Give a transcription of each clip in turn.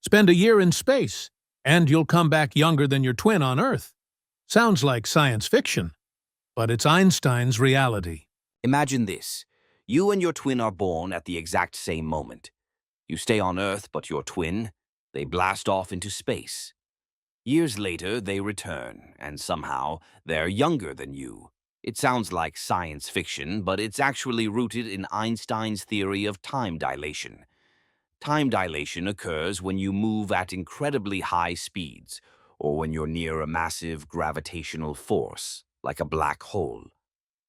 Spend a year in space, and you'll come back younger than your twin on Earth. Sounds like science fiction, but it's Einstein's reality. Imagine this. You and your twin are born at the exact same moment. You stay on Earth, but your twin, they blast off into space. Years later, they return, and somehow they're younger than you. It sounds like science fiction, but it's actually rooted in Einstein's theory of time dilation. Time dilation occurs when you move at incredibly high speeds, or when you're near a massive gravitational force, like a black hole.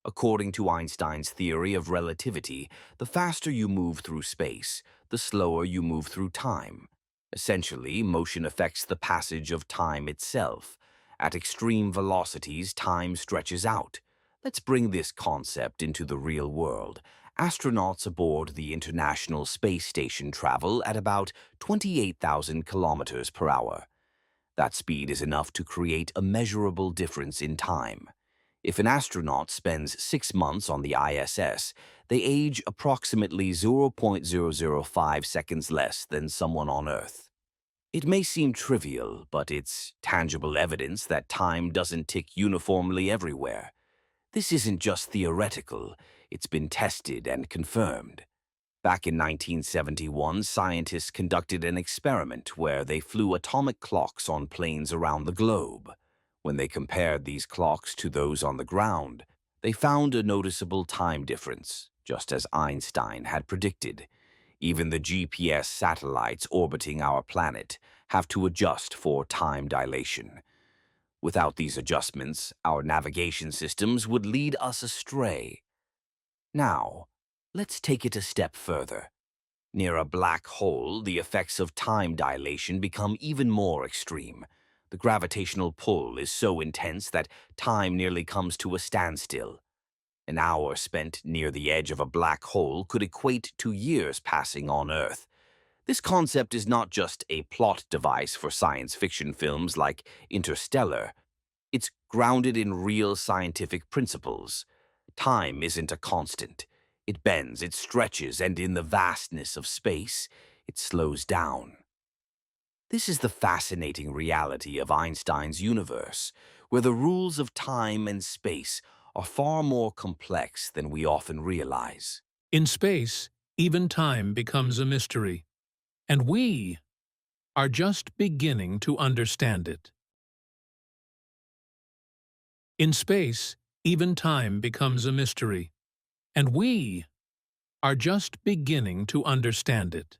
According to Einstein's theory of relativity, the faster you move through space, the slower you move through time. Essentially, motion affects the passage of time itself. At extreme velocities, time stretches out. Let's bring this concept into the real world. Astronauts aboard the International Space Station travel at about 28,000 kilometers per hour. That speed is enough to create a measurable difference in time. If an astronaut spends 6 months on the ISS, they age approximately 0.005 seconds less than someone on Earth. It may seem trivial, but it's tangible evidence that time doesn't tick uniformly everywhere. This isn't just theoretical, it's been tested and confirmed. Back in 1971, scientists conducted an experiment where they flew atomic clocks on planes around the globe. When they compared these clocks to those on the ground, they found a noticeable time difference, just as Einstein had predicted. Even the GPS satellites orbiting our planet have to adjust for time dilation. Without these adjustments, our navigation systems would lead us astray. Now, let's take it a step further. Near a black hole, the effects of time dilation become even more extreme. The gravitational pull is so intense that time nearly comes to a standstill. An hour spent near the edge of a black hole could equate to years passing on Earth. This concept is not just a plot device for science fiction films like Interstellar. It's grounded in real scientific principles. Time isn't a constant. It bends, it stretches, and in the vastness of space, it slows down. This is the fascinating reality of Einstein's universe, where the rules of time and space are far more complex than we often realize. In space, even time becomes a mystery, and we are just beginning to understand it. In space, even time becomes a mystery, and we are just beginning to understand it.